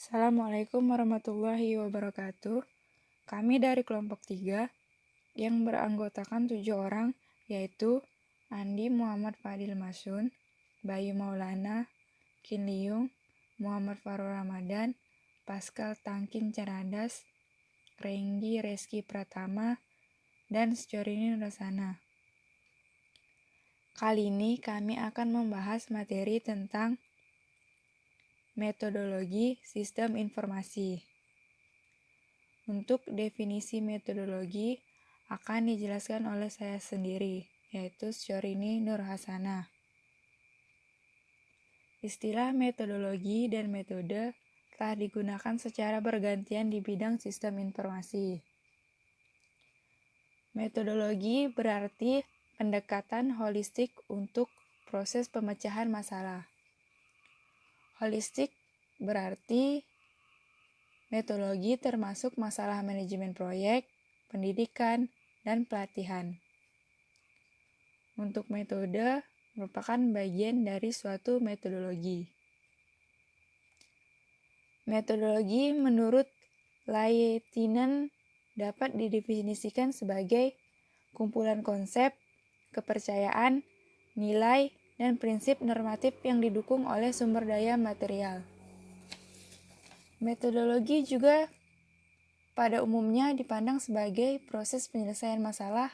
Assalamualaikum warahmatullahi wabarakatuh. Kami dari kelompok 3 yang beranggotakan 7 orang, yaitu Andi Muhammad Fadil Masun, Bayu Maulana, Qin Liung, Muhammad Farul Ramadan, Pascal Tangkin Caradas, Renggi Reski Pratama, dan Scorini Rasana. Kali ini kami akan membahas materi tentang metodologi sistem informasi. Untuk definisi metodologi akan dijelaskan oleh saya sendiri, yaitu Scorini Nurhasana. Istilah metodologi dan metode telah digunakan secara bergantian di bidang sistem informasi. Metodologi berarti pendekatan holistik untuk proses pemecahan masalah. Holistik berarti metodologi termasuk masalah manajemen proyek, pendidikan, dan pelatihan. Untuk metode merupakan bagian dari suatu metodologi. Metodologi menurut Leitinen dapat didefinisikan sebagai kumpulan konsep, kepercayaan, nilai, dan prinsip normatif yang didukung oleh sumber daya material. Metodologi juga pada umumnya dipandang sebagai proses penyelesaian masalah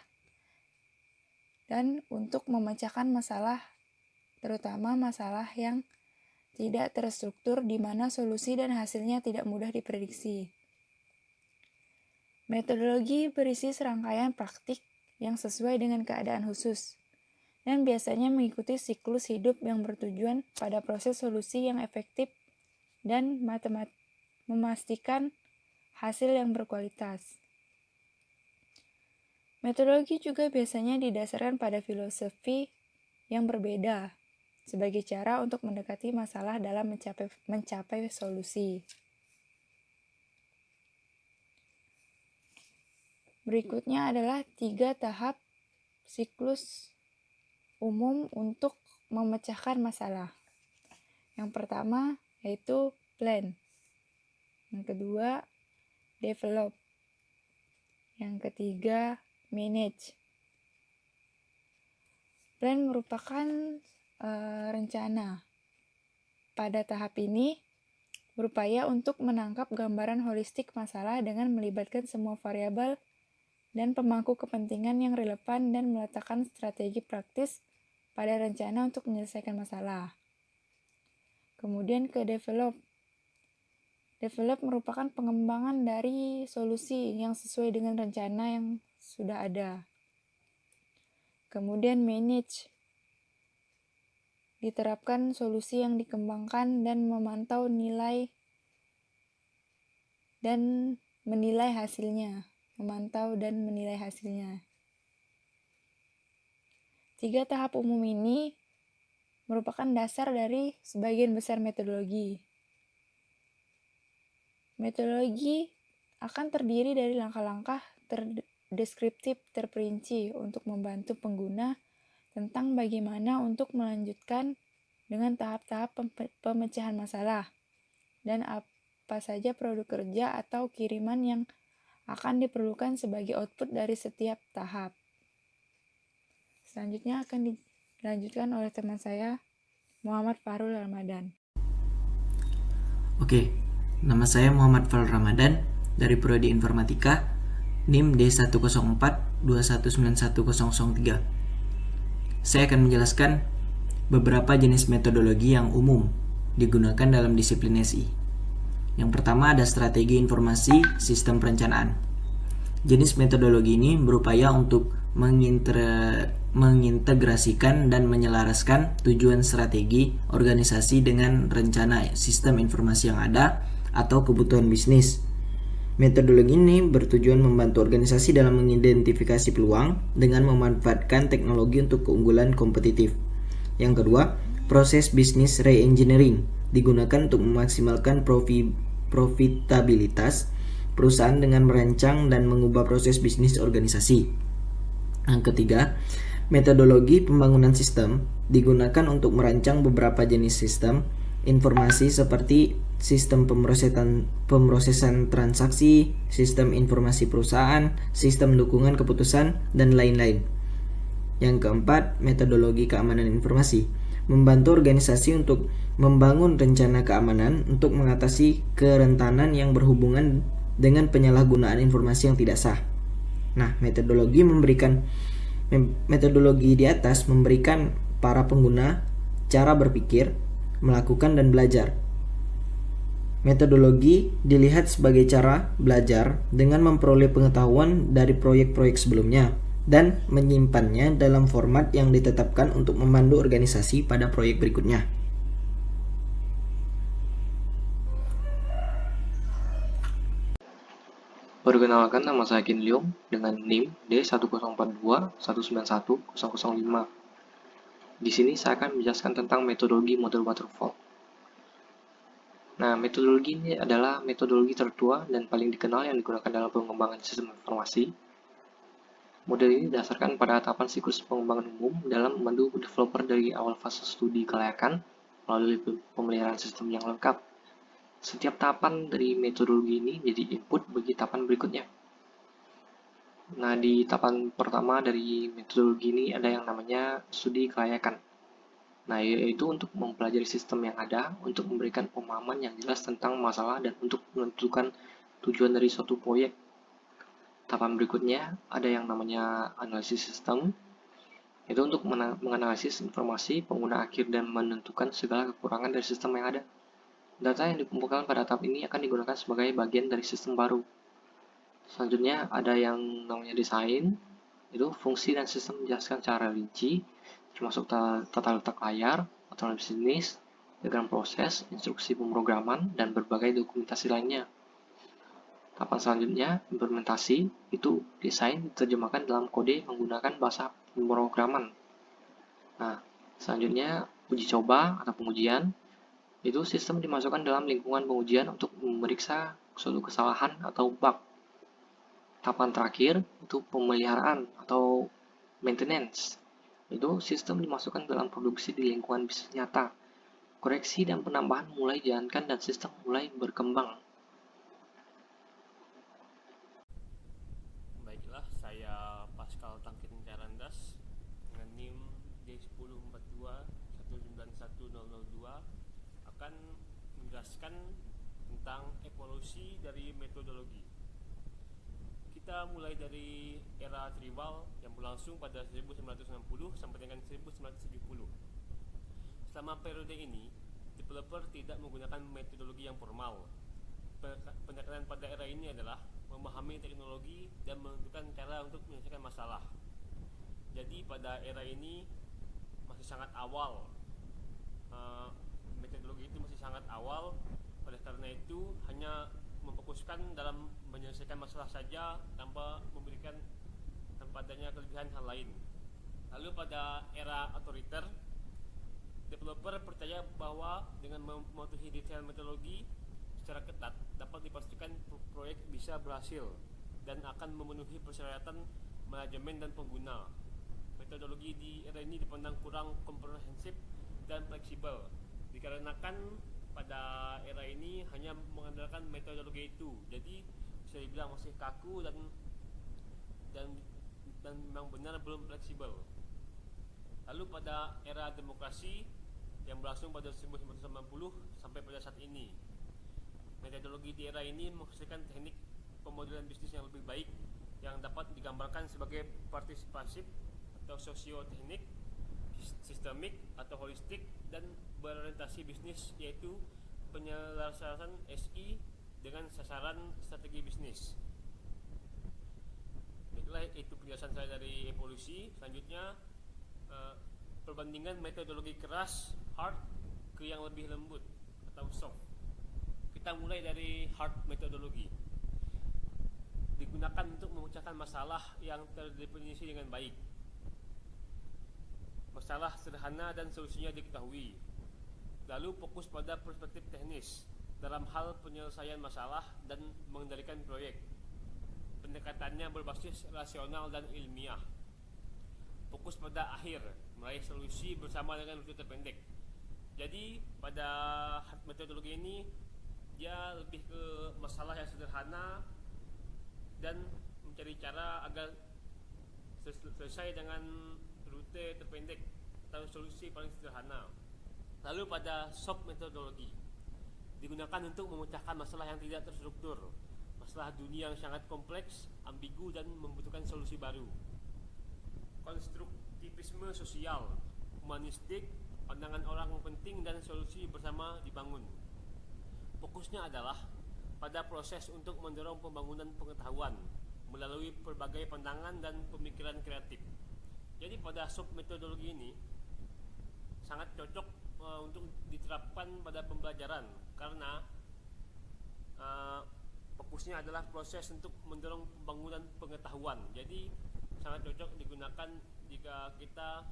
dan untuk memecahkan masalah, terutama masalah yang tidak terstruktur di mana solusi dan hasilnya tidak mudah diprediksi. Metodologi berisi serangkaian praktik yang sesuai dengan keadaan khusus dan biasanya mengikuti siklus hidup yang bertujuan pada proses solusi yang efektif dan memastikan hasil yang berkualitas. Metodologi juga biasanya didasarkan pada filosofi yang berbeda sebagai cara untuk mendekati masalah dalam mencapai solusi. Berikutnya adalah 3 tahap siklus umum untuk memecahkan masalah. Yang pertama yaitu plan. Yang kedua, develop. Yang ketiga, manage. Plan merupakan rencana. Pada tahap ini, berupaya untuk menangkap gambaran holistik masalah dengan melibatkan semua variabel dan pemangku kepentingan yang relevan dan meletakkan strategi praktis pada rencana untuk menyelesaikan masalah. Kemudian ke develop. Develop merupakan pengembangan dari solusi yang sesuai dengan rencana yang sudah ada. Kemudian manage. Diterapkan solusi yang dikembangkan dan memantau nilai dan menilai hasilnya. 3 tahap umum ini merupakan dasar dari sebagian besar metodologi. Metodologi akan terdiri dari langkah-langkah deskriptif terperinci untuk membantu pengguna tentang bagaimana untuk melanjutkan dengan tahap-tahap pemecahan masalah dan apa saja produk kerja atau kiriman yang akan diperlukan sebagai output dari setiap tahap. Selanjutnya akan dilanjutkan oleh teman saya, Muhammad Farul Ramadan. Oke, nama saya Muhammad Farul Ramadan dari Prodi Informatika, NIM D10421911003. Saya akan menjelaskan beberapa jenis metodologi yang umum digunakan dalam disiplin SI. Yang pertama ada strategi informasi sistem perencanaan. Jenis metodologi ini berupaya untuk mengintegrasikan dan menyelaraskan tujuan strategi organisasi dengan rencana sistem informasi yang ada atau kebutuhan bisnis. Metodologi ini bertujuan membantu organisasi dalam mengidentifikasi peluang dengan memanfaatkan teknologi untuk keunggulan kompetitif. Yang kedua, proses bisnis re-engineering digunakan untuk memaksimalkan profitabilitas perusahaan dengan merancang dan mengubah proses bisnis organisasi. Yang ketiga, metodologi pembangunan sistem digunakan untuk merancang beberapa jenis sistem informasi seperti sistem pemrosesan transaksi, sistem informasi perusahaan, sistem dukungan keputusan, dan lain-lain. Yang keempat, metodologi keamanan informasi. Membantu organisasi untuk membangun rencana keamanan untuk mengatasi kerentanan yang berhubungan dengan penyalahgunaan informasi yang tidak sah. Nah, metodologi di atas memberikan para pengguna cara berpikir, melakukan, dan belajar. Metodologi dilihat sebagai cara belajar dengan memperoleh pengetahuan dari proyek-proyek sebelumnya dan menyimpannya dalam format yang ditetapkan untuk memandu organisasi pada proyek berikutnya. Perkenalkan, nama saya Kin Leong dengan NIM D10421910005. Di sini saya akan menjelaskan tentang metodologi model waterfall. Nah, metodologi ini adalah metodologi tertua dan paling dikenal yang digunakan dalam pengembangan sistem informasi. Model ini didasarkan pada tahapan siklus pengembangan umum dalam memandu developer dari awal fase studi kelayakan melalui pemeliharaan sistem yang lengkap. Setiap tahapan dari metodologi ini jadi input bagi tahapan berikutnya. Nah, di tahapan pertama dari metodologi ini ada yang namanya studi kelayakan. Nah, yaitu untuk mempelajari sistem yang ada, untuk memberikan pemahaman yang jelas tentang masalah dan untuk menentukan tujuan dari suatu proyek. Tahapan berikutnya ada yang namanya analisis sistem, itu untuk menganalisis informasi pengguna akhir dan menentukan segala kekurangan dari sistem yang ada. Data yang dikumpulkan pada tahap ini akan digunakan sebagai bagian dari sistem baru. Selanjutnya ada yang namanya desain, itu fungsi dan sistem menjelaskan secara rinci, termasuk tata letak layar, aturan bisnis, diagram proses, instruksi pemrograman, dan berbagai dokumentasi lainnya. Tahapan selanjutnya, implementasi, itu desain diterjemahkan dalam kode menggunakan bahasa pemrograman. Nah, selanjutnya uji coba atau pengujian, itu sistem dimasukkan dalam lingkungan pengujian untuk memeriksa suatu kesalahan atau bug. Tahapan terakhir itu pemeliharaan atau maintenance. Itu sistem dimasukkan dalam produksi di lingkungan bisnis nyata. Koreksi dan penambahan mulai dijalankan dan sistem mulai berkembang. Baiklah, saya Pascal Tangkirin Carandas dengan NIM D1042191002 akan menjelaskan tentang evolusi dari metodologi. Kita mulai dari era tribal yang berlangsung pada 1960 sampai dengan 1970. Selama periode ini, developer tidak menggunakan metodologi yang formal. Pendekatan pada era ini adalah memahami teknologi dan menentukan cara untuk menyelesaikan masalah. Jadi pada era ini masih sangat awal, metodologi itu masih sangat awal. Oleh karena itu hanya memfokuskan dalam menyelesaikan masalah saja tanpa adanya kelebihan hal lain. Lalu pada era otoriter, developer percaya bahwa dengan mematuhi detail metodologi secara ketat dapat dipastikan proyek bisa berhasil dan akan memenuhi persyaratan manajemen dan pengguna. Metodologi di era ini dipandang kurang komprehensif dan fleksibel dikarenakan pada era ini hanya mengandalkan metodologi itu, jadi bisa dibilang masih kaku dan memang benar belum fleksibel. Lalu pada era demokrasi yang berlangsung pada 1990 sampai pada saat ini, metodologi di era ini menghasilkan teknik pemodelan bisnis yang lebih baik yang dapat digambarkan sebagai partisipasif atau sosioteknik, sistemik atau holistik, dan berorientasi bisnis, yaitu penyelesaian SI dengan sasaran strategi bisnis. Itulah itu penjelasan saya dari evolusi. Selanjutnya perbandingan metodologi keras hard ke yang lebih lembut atau soft. Kita mulai dari hard metodologi. Digunakan untuk memecahkan masalah yang terdefinisi dengan baik. Masalah sederhana dan solusinya diketahui. Lalu fokus pada perspektif teknis dalam hal penyelesaian masalah dan mengendalikan proyek. Pendekatannya berbasis rasional dan ilmiah. Fokus pada akhir, meraih solusi bersama dengan waktu terpendek. Jadi pada metodologi ini dia lebih ke masalah yang sederhana dan mencari cara agar selesai dengan rute terpendek atau solusi paling sederhana. Lalu pada SOP metodologi digunakan untuk memecahkan masalah yang tidak terstruktur, masalah dunia yang sangat kompleks, ambigu dan membutuhkan solusi baru. Konstruktivisme sosial, humanistik, pandangan orang penting dan solusi bersama dibangun. Fokusnya adalah pada proses untuk mendorong pembangunan pengetahuan melalui berbagai pandangan dan pemikiran kreatif. Jadi pada sub metodologi ini sangat cocok untuk diterapkan pada pembelajaran karena fokusnya adalah proses untuk mendorong pembangunan pengetahuan. Jadi sangat cocok digunakan jika kita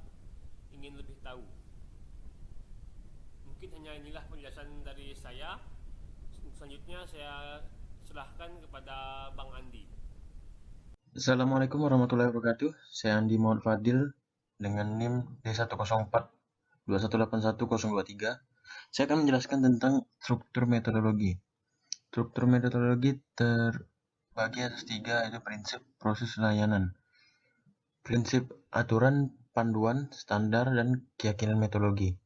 ingin lebih tahu. Mungkin hanya inilah penjelasan dari saya. Selanjutnya saya serahkan kepada Bang Andi. Assalamualaikum warahmatullahi wabarakatuh. Saya Andi Muhammad Fadil dengan NIM D104 2181023. Saya akan menjelaskan tentang struktur metodologi. Struktur metodologi terbagi atas 3, yaitu prinsip, proses, layanan. Prinsip, aturan, panduan, standar, dan keyakinan metodologi.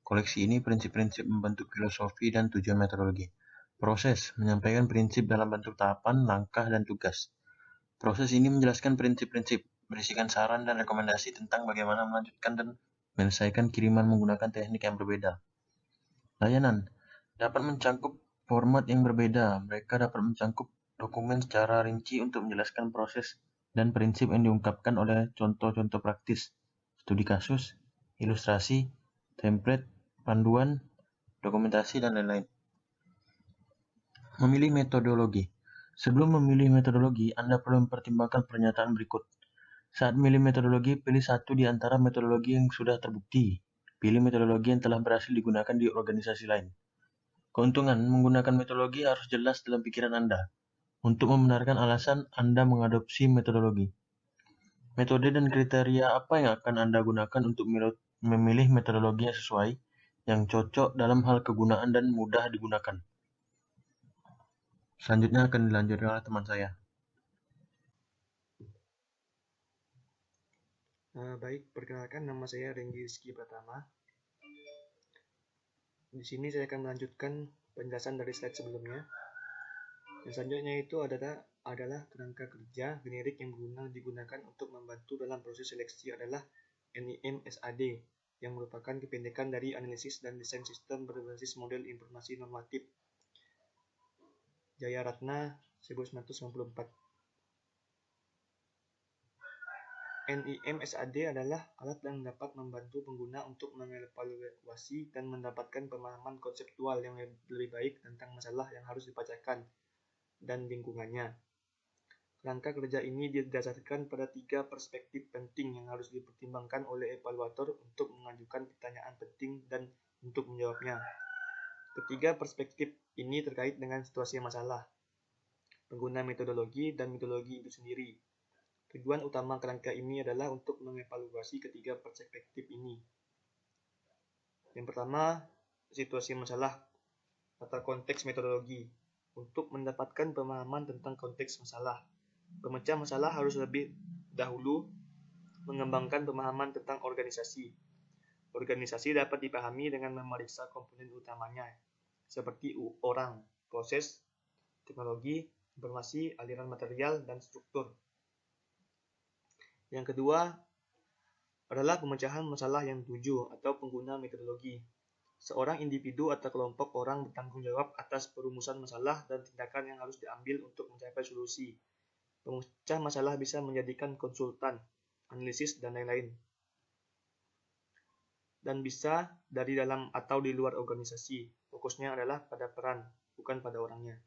Koleksi ini prinsip-prinsip membentuk filosofi dan tujuan metodologi. Proses, menyampaikan prinsip dalam bentuk tahapan, langkah, dan tugas. Proses ini menjelaskan prinsip-prinsip, berisikan saran dan rekomendasi tentang bagaimana melanjutkan dan menyelesaikan kiriman menggunakan teknik yang berbeda. Layanan dapat mencangkup format yang berbeda. Mereka dapat mencangkup dokumen secara rinci untuk menjelaskan proses dan prinsip yang diungkapkan oleh contoh-contoh praktis, studi kasus, ilustrasi, template, panduan, dokumentasi, dan lain-lain. Memilih metodologi. Sebelum memilih metodologi, Anda perlu mempertimbangkan pernyataan berikut. Saat memilih metodologi, pilih satu di antara metodologi yang sudah terbukti. Pilih metodologi yang telah berhasil digunakan di organisasi lain. Keuntungan menggunakan metodologi harus jelas dalam pikiran Anda. Untuk membenarkan alasan Anda mengadopsi metodologi. Metode dan kriteria apa yang akan Anda gunakan untuk memilih metodologi yang sesuai, yang cocok dalam hal kegunaan dan mudah digunakan. Selanjutnya akan dilanjutkan oleh teman saya. Baik, perkenalkan nama saya Renggi Rizky Pratama. Di sini saya akan melanjutkan penjelasan dari slide sebelumnya. Yang selanjutnya itu adalah kerangka kerja generik yang digunakan untuk membantu dalam proses seleksi adalah NIM SAD, yang merupakan kependekan dari analisis dan desain sistem berbasis model informasi normatif. Jaya Ratna 1994. NIM SAD adalah alat yang dapat membantu pengguna untuk mengevaluasi dan mendapatkan pemahaman konseptual yang lebih baik tentang masalah yang harus dibacakan dan lingkungannya. Kerangka kerja ini didasarkan pada 3 perspektif penting yang harus dipertimbangkan oleh evaluator untuk mengajukan pertanyaan penting dan untuk menjawabnya. Ketiga perspektif ini terkait dengan situasi masalah, pengguna metodologi, dan metodologi itu sendiri. Tujuan utama kerangka ini adalah untuk mengevaluasi ketiga perspektif ini. Yang pertama, situasi masalah atau konteks metodologi. Untuk mendapatkan pemahaman tentang konteks masalah, pemecah masalah harus lebih dahulu mengembangkan pemahaman tentang organisasi. Organisasi dapat dipahami dengan memeriksa komponen utamanya, seperti orang, proses, teknologi, informasi, aliran material, dan struktur. Yang kedua adalah pemecahan masalah yang dituju atau pengguna metodologi. Seorang individu atau kelompok orang bertanggung jawab atas perumusan masalah dan tindakan yang harus diambil untuk mencapai solusi. Pemecah masalah bisa menjadikan konsultan, analisis, dan lain-lain. Dan bisa dari dalam atau di luar organisasi. Fokusnya adalah pada peran, bukan pada orangnya.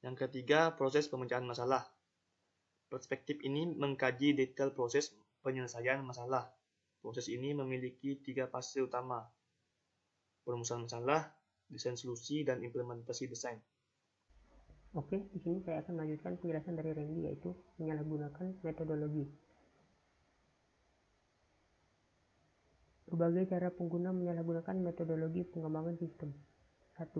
Yang ketiga, proses pemecahan masalah. Perspektif ini mengkaji detail proses penyelesaian masalah. Proses ini memiliki 3 fase utama: perumusan masalah, desain solusi, dan implementasi desain. Oke, di sini saya akan melanjutkan penjelasan dari Randy, yaitu menyalahgunakan metodologi. Berbagai cara pengguna menyalahgunakan metodologi pengembangan sistem. 1.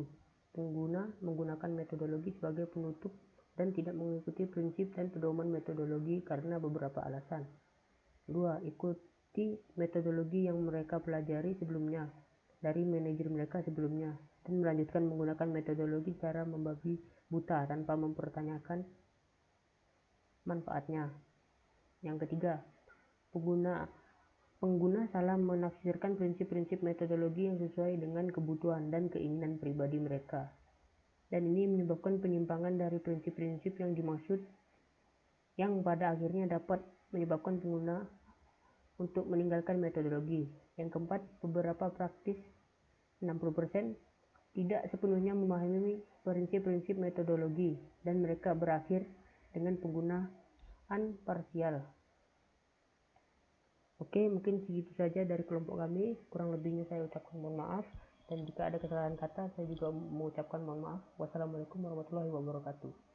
Pengguna menggunakan metodologi sebagai penutup dan tidak mengikuti prinsip dan pedoman metodologi karena beberapa alasan. 2. Ikuti metodologi yang mereka pelajari sebelumnya dari manajer mereka sebelumnya dan melanjutkan menggunakan metodologi secara membabi buta tanpa mempertanyakan manfaatnya. Yang ketiga, pengguna salah menafsirkan prinsip-prinsip metodologi yang sesuai dengan kebutuhan dan keinginan pribadi mereka. Dan ini menyebabkan penyimpangan dari prinsip-prinsip yang dimaksud yang pada akhirnya dapat menyebabkan pengguna untuk meninggalkan metodologi. Yang keempat, beberapa praktis 60% tidak sepenuhnya memahami prinsip-prinsip metodologi dan mereka berakhir dengan penggunaan parsial. Oke, mungkin segitu saja dari kelompok kami. Kurang lebihnya saya ucapkan mohon maaf, dan jika ada kesalahan kata saya juga mengucapkan mohon maaf. Wassalamualaikum warahmatullahi wabarakatuh.